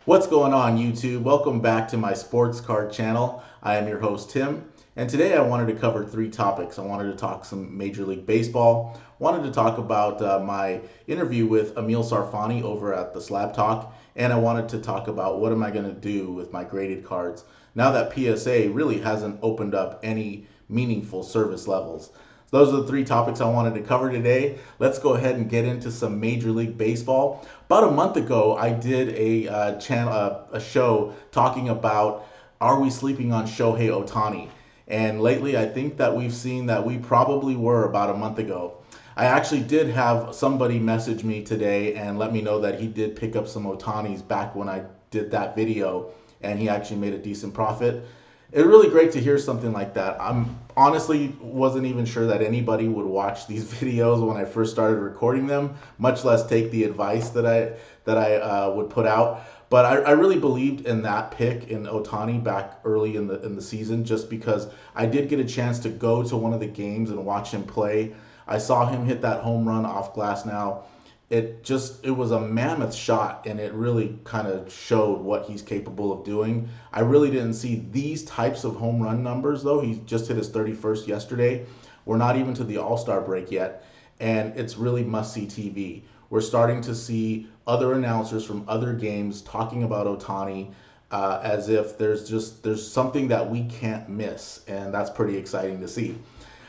What's going on, YouTube? Welcome back to my sports card channel. I am your host, Tim, and today I wanted to cover three topics. I wanted to talk some Major League Baseball, wanted to talk about my interview with Emil Sarfani over at the Slab Talk, and I wanted to talk about what am I going to do with my graded cards now that PSA really hasn't opened up any meaningful service levels. Those are the three topics I wanted to cover today. Let's go ahead and get into some Major League Baseball. About a month ago, I did a show talking about are we sleeping on Shohei Ohtani? And lately, I think that we've seen that we probably were about a month ago. I actually did have somebody message me today and let me know that he did pick up some Ohtanis back when I did that video, and he actually made a decent profit. It's really great to hear something like that. I'm honestly wasn't even sure that anybody would watch these videos when I first started recording them, much less take the advice that I would put out. But I really believed in that pick in Ohtani back early in the season, just because I did get a chance to go to one of the games and watch him play. I saw him hit that home run off glass now. It was a mammoth shot, and it really kind of showed what he's capable of doing. I really didn't see these types of home run numbers, though. He just hit his 31st yesterday. We're not even to the All-Star break yet, and it's really must-see TV. We're starting to see other announcers from other games talking about Ohtani as if there's something that we can't miss, and that's pretty exciting to see.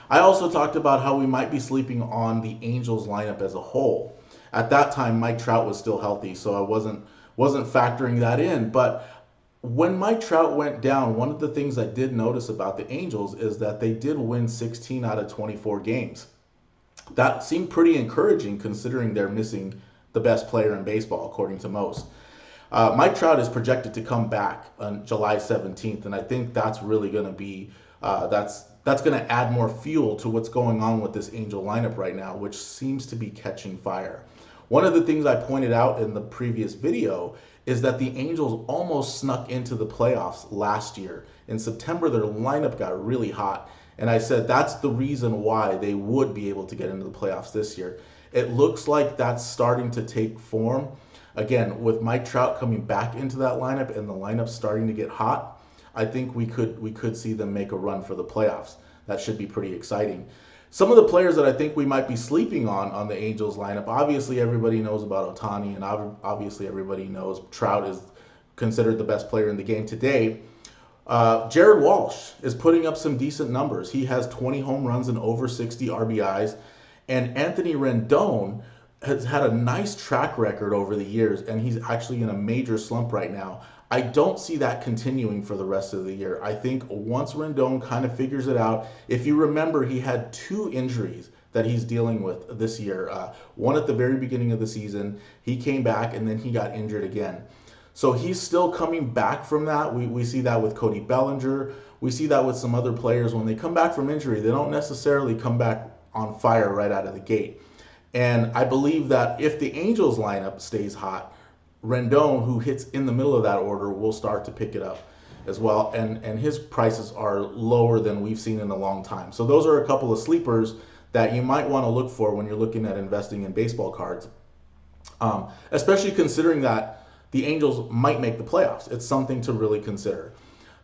I also talked about how we might be sleeping on the Angels lineup as a whole. At that time, Mike Trout was still healthy, so I wasn't factoring that in. But when Mike Trout went down, one of the things I did notice about the Angels is that they did win 16 out of 24 games. That seemed pretty encouraging considering they're missing the best player in baseball, according to most. Mike Trout is projected to come back on July 17th, and I think that's really going to be that's going to add more fuel to what's going on with this Angel lineup right now, which seems to be catching fire. One of the things I pointed out in the previous video is that the Angels almost snuck into the playoffs last year. In September, their lineup got really hot, and I said that's the reason why they would be able to get into the playoffs this year. It looks like that's starting to take form. Again, with Mike Trout coming back into that lineup and the lineup starting to get hot, I think we could see them make a run for the playoffs. That should be pretty exciting. Some of the players that I think we might be sleeping on the Angels lineup, obviously everybody knows about Ohtani, and obviously everybody knows Trout is considered the best player in the game today. Jared Walsh is putting up some decent numbers. He has 20 home runs and over 60 RBIs. And Anthony Rendon has had a nice track record over the years, and he's actually in a major slump right now. I don't see that continuing for the rest of the year. I think once Rendon kind of figures it out, if you remember, he had two injuries that he's dealing with this year. One at the very beginning of the season, he came back, and then he got injured again. So he's still coming back from that. We see that with Cody Bellinger. We see that with some other players. When they come back from injury, they don't necessarily come back on fire right out of the gate. And I believe that if the Angels lineup stays hot, Rendon, who hits in the middle of that order, will start to pick it up as well. And his prices are lower than we've seen in a long time. So those are a couple of sleepers that you might want to look for when you're looking at investing in baseball cards, especially considering that the Angels might make the playoffs. It's something to really consider.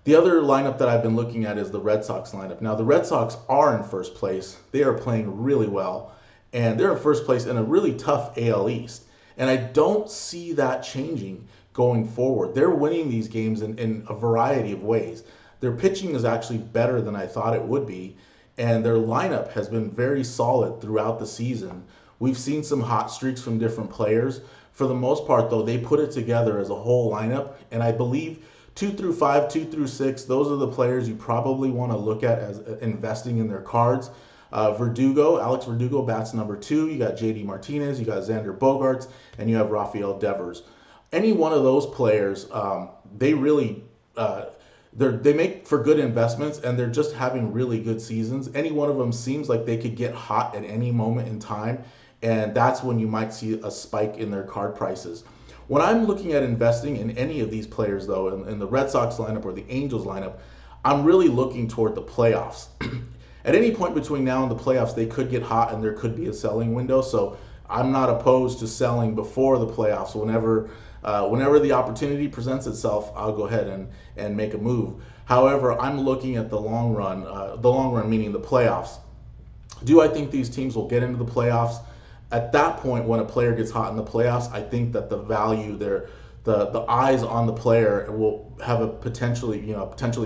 The other lineup that I've been looking at is the Red Sox lineup. Now, the Red Sox are in first place. They are playing really well, and they're in first place in a really tough AL East. And I don't see that changing going forward. They're winning these games in a variety of ways. Their pitching is actually better than I thought it would be, and their lineup has been very solid throughout the season. We've seen some hot streaks from different players. For the most part, though, they put it together as a whole lineup, and I believe 2 through 5, 2 through 6, those are the players you probably want to look at as investing in their cards. Alex Verdugo bats number 2. You got JD Martinez, you got Xander Bogaerts, and you have Rafael Devers. Any one of those players, they really they make for good investments, and they're just having really good seasons. Any one of them seems like they could get hot at any moment in time, and that's when you might see a spike in their card prices. When I'm looking at investing in any of these players, though, in the Red Sox lineup or the Angels lineup, I'm really looking toward the playoffs. At any point between now and the playoffs, they could get hot and there could be a selling window. So I'm not opposed to selling before the playoffs. Whenever the opportunity presents itself, I'll go ahead and make a move. However, I'm looking at the long run meaning the playoffs. Do I think these teams will get into the playoffs? At that point, when a player gets hot in the playoffs, I think that the value there, the eyes on the player will have a potentially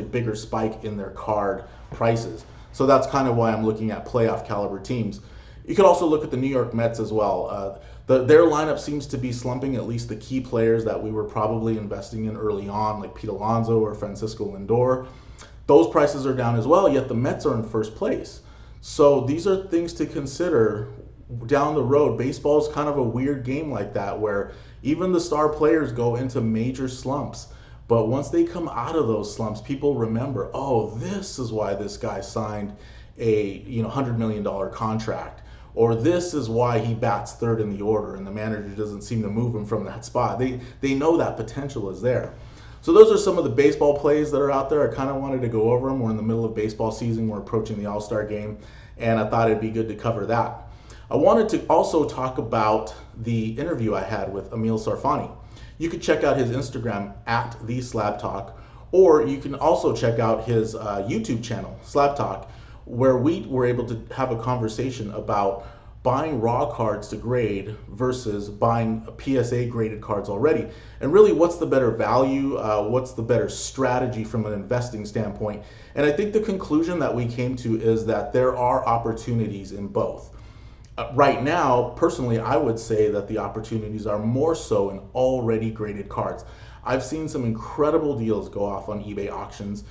bigger spike in their card prices. So that's kind of why I'm looking at playoff caliber teams. You could also look at the New York Mets as well. Their lineup seems to be slumping, at least the key players that we were probably investing in early on, like Pete Alonso or Francisco Lindor. Those prices are down as well, yet the Mets are in first place. So these are things to consider down the road. Baseball is kind of a weird game like that, where even the star players go into major slumps. But once they come out of those slumps, people remember, oh, this is why this guy signed a $100 million contract. Or this is why he bats third in the order and the manager doesn't seem to move him from that spot. They know that potential is there. So those are some of the baseball plays that are out there. I kind of wanted to go over them. We're in the middle of baseball season. We're approaching the All-Star game, and I thought it'd be good to cover that. I wanted to also talk about the interview I had with Emil Sarfani. You could check out his Instagram at The Slab Talk, or you can also check out his YouTube channel, Slab Talk, where we were able to have a conversation about buying raw cards to grade versus buying PSA graded cards already. And really, what's the better value? What's the better strategy from an investing standpoint? And I think the conclusion that we came to is that there are opportunities in both. Right now, personally, I would say that the opportunities are more so in already graded cards. I've seen some incredible deals go off on eBay auctions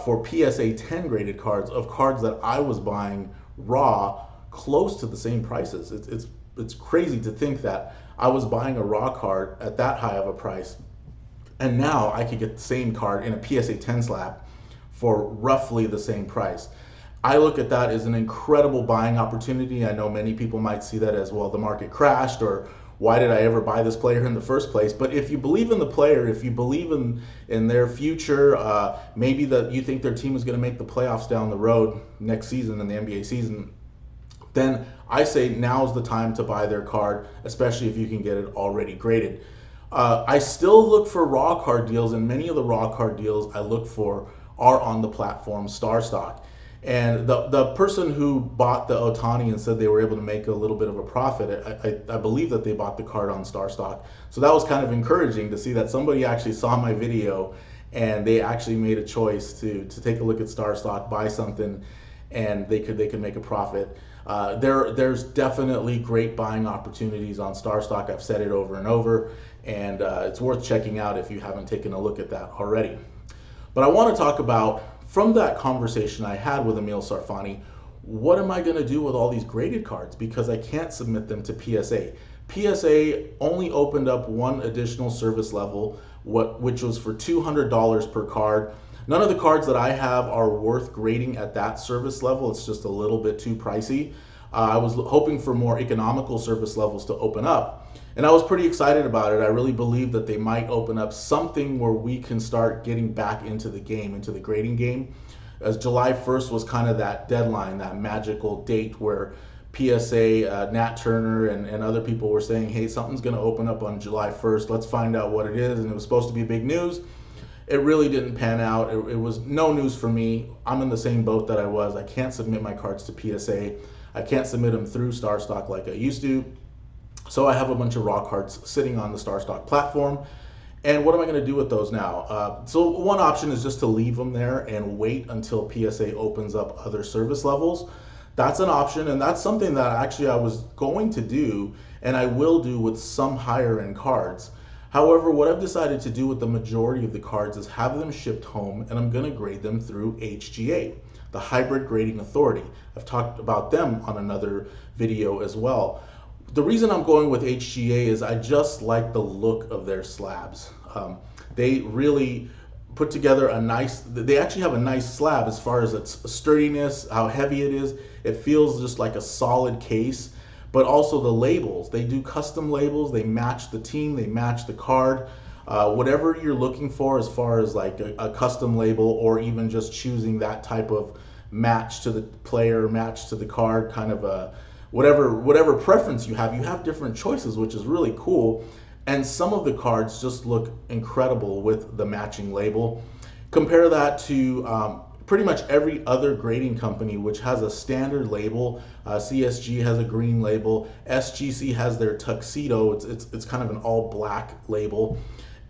for PSA 10 graded cards of cards that I was buying raw close to the same prices. It's crazy to think that I was buying a raw card at that high of a price, and now I could get the same card in a PSA 10 slab for roughly the same price. I look at that as an incredible buying opportunity. I know many people might see that as, well, the market crashed, or why did I ever buy this player in the first place? But if you believe in the player, if you believe in their future, maybe that you think their team is going to make the playoffs down the road next season in the NBA season, then I say now's the time to buy their card, especially if you can get it already graded. I still look for raw card deals, and many of the raw card deals I look for are on the platform StarStock. And the person who bought the Ohtani and said they were able to make a little bit of a profit, I believe that they bought the card on StarStock. So that was kind of encouraging to see that somebody actually saw my video and they actually made a choice to take a look at StarStock, buy something, and they could make a profit. There's definitely great buying opportunities on StarStock. I've said it over and over, and it's worth checking out if you haven't taken a look at that already. But I want to talk about, from that conversation I had with Emil Sarfani, what am I going to do with all these graded cards? Because I can't submit them to PSA. PSA only opened up one additional service level, which was for $200 per card. None of the cards that I have are worth grading at that service level. It's just a little bit too pricey. I was hoping for more economical service levels to open up, and I was pretty excited about it. I really believe that they might open up something where we can start getting back into the game, into the grading game, as July 1st was kind of that deadline, that magical date where PSA, Nat Turner, and other people were saying, hey, something's going to open up on July 1st. Let's find out what it is. And it was supposed to be big news. It really didn't pan out. It was no news for me. I'm in the same boat that I was. I can't submit my cards to PSA. I can't submit them through StarStock like I used to. So I have a bunch of raw cards sitting on the StarStock platform. And what am I going to do with those now? So one option is just to leave them there and wait until PSA opens up other service levels. That's an option, and that's something that actually I was going to do, and I will do with some higher end cards. However, what I've decided to do with the majority of the cards is have them shipped home, and I'm going to grade them through HGA, the Hybrid Grading Authority. I've talked about them on another video as well. The reason I'm going with HGA is I just like the look of their slabs. They really put together they actually have a nice slab as far as its sturdiness, how heavy it is. It feels just like a solid case. But also the labels, they do custom labels, they match the team, they match the card. Whatever you're looking for as far as like a custom label, or even just choosing that type of match to the player, match to the card, kind of whatever preference you have different choices, which is really cool. And some of the cards just look incredible with the matching label. Compare that to pretty much every other grading company, which has a standard label. CSG has a green label. SGC has their tuxedo. It's kind of an all black label,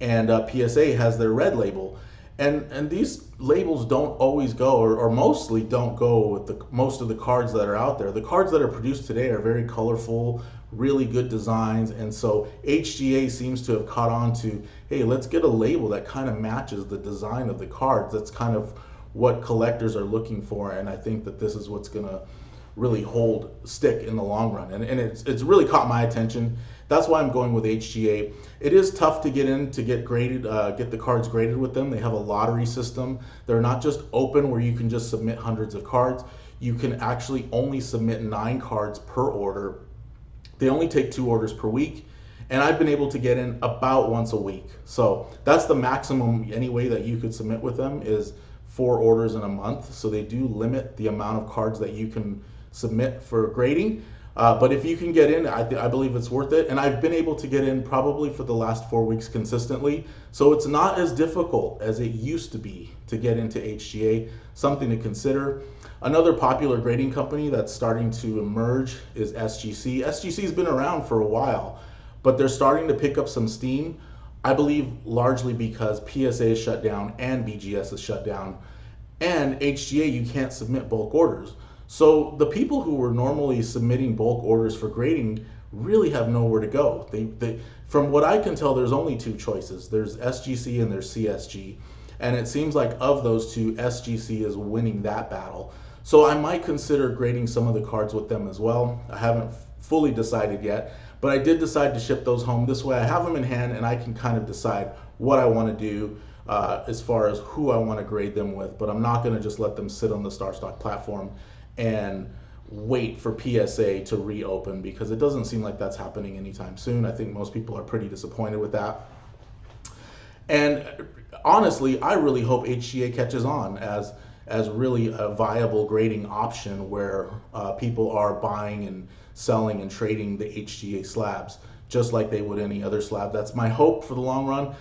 and PSA has their red label. And these labels don't always go, or mostly don't go with most of the cards that are out there. The cards that are produced today are very colorful, really good designs, and so HGA seems to have caught on to, hey, let's get a label that kind of matches the design of the cards. That's kind of what collectors are looking for, and I think that this is what's gonna really stick in the long run. And it's really caught my attention. That's why I'm going with HGA. It is tough to get in to get graded, get the cards graded with them. They have a lottery system. They're not just open where you can just submit hundreds of cards. You can actually only submit 9 cards per order. They only take 2 orders per week, and I've been able to get in about once a week. So that's the maximum any way that you could submit with them is 4 orders in a month. So they do limit the amount of cards that you can submit for grading. But if you can get in, I believe it's worth it. And I've been able to get in probably for the last 4 weeks consistently. So it's not as difficult as it used to be to get into HGA, something to consider. Another popular grading company that's starting to emerge is SGC. SGC has been around for a while, but they're starting to pick up some steam. I believe largely because PSA is shut down and BGS is shut down. And HGA, you can't submit bulk orders. So the people who were normally submitting bulk orders for grading really have nowhere to go. From what I can tell, there's only 2 choices. There's SGC and there's CSG. And it seems like of those 2, SGC is winning that battle. So I might consider grading some of the cards with them as well. I haven't fully decided yet, but I did decide to ship those home. This way I have them in hand and I can kind of decide what I want to do as far as who I want to grade them with. But I'm not going to just let them sit on the StarStock platform and wait for PSA to reopen, because it doesn't seem like that's happening anytime soon. I think most people are pretty disappointed with that. And honestly, I really hope HGA catches on as really a viable grading option where people are buying and selling and trading the HGA slabs just like they would any other slab. That's my hope for the long run.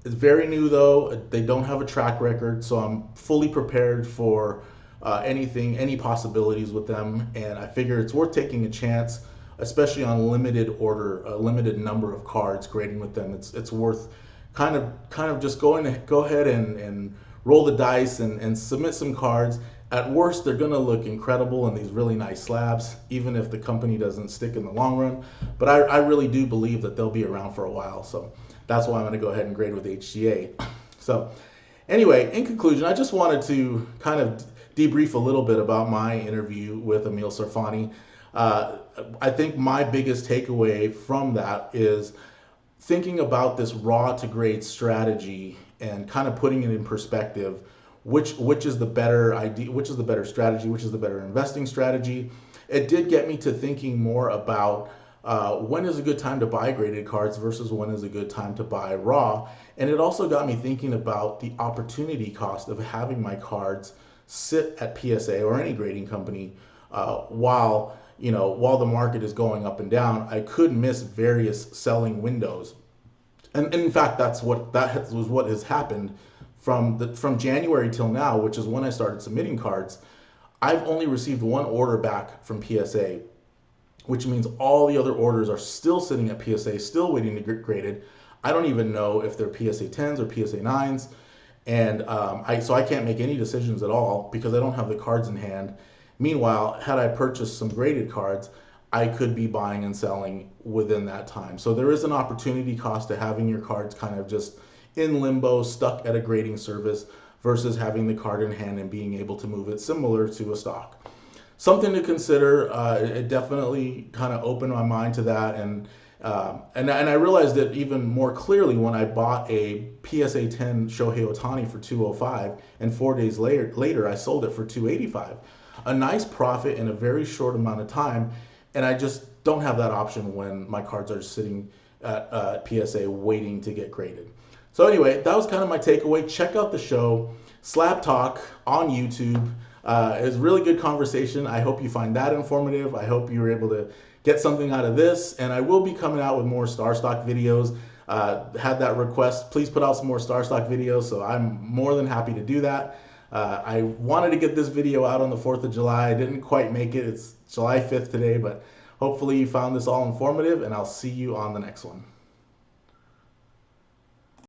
It's very new though. They don't have a track record, so I'm fully prepared for any possibilities with them, and I figure it's worth taking a chance, especially on a limited number of cards grading with them. It's worth kind of just go ahead and roll the dice and submit some cards. At worst, they're going to look incredible in these really nice slabs, even if the company doesn't stick in the long run. But I really do believe that they'll be around for a while, so that's why I'm going to go ahead and grade with HGA. So anyway, in conclusion, I just wanted to kind of debrief a little bit about my interview with Emil Sarfani. I think my biggest takeaway from that is thinking about this raw to grade strategy and kind of putting it in perspective. Which is the better idea? Which is the better strategy? Which is the better investing strategy? It did get me to thinking more about when is a good time to buy graded cards versus when is a good time to buy raw. And it also got me thinking about the opportunity cost of having my cards sit at PSA or any grading company while the market is going up and down. I could miss various selling windows, and in fact, that was what has happened from January till now, which is when I started submitting cards. I've only received 1 order back from PSA, which means all the other orders are still sitting at PSA, still waiting to get graded. I don't even know if they're PSA 10s or PSA 9s. And so I can't make any decisions at all because I don't have the cards in hand. Meanwhile, had I purchased some graded cards, I could be buying and selling within that time. So there is an opportunity cost to having your cards kind of just in limbo, stuck at a grading service, versus having the card in hand and being able to move it, similar to a stock. Something to consider. It definitely kind of opened my mind to that, and I realized it even more clearly when I bought a PSA 10 Shohei Ohtani for $205, and 4 days later I sold it for $285. A nice profit in a very short amount of time, and I just don't have that option when my cards are sitting at PSA waiting to get graded. So anyway, that was kind of my takeaway. Check out the show, Slab Talk, on YouTube. It was a really good conversation. I hope you find that informative. I hope you were able to get something out of this. And I will be coming out with more Star Stock videos. Had that request. Please put out some more Star Stock videos. So I'm more than happy to do that. I wanted to get this video out on the 4th of July. I didn't quite make it. It's July 5th today, but hopefully you found this all informative, and I'll see you on the next one.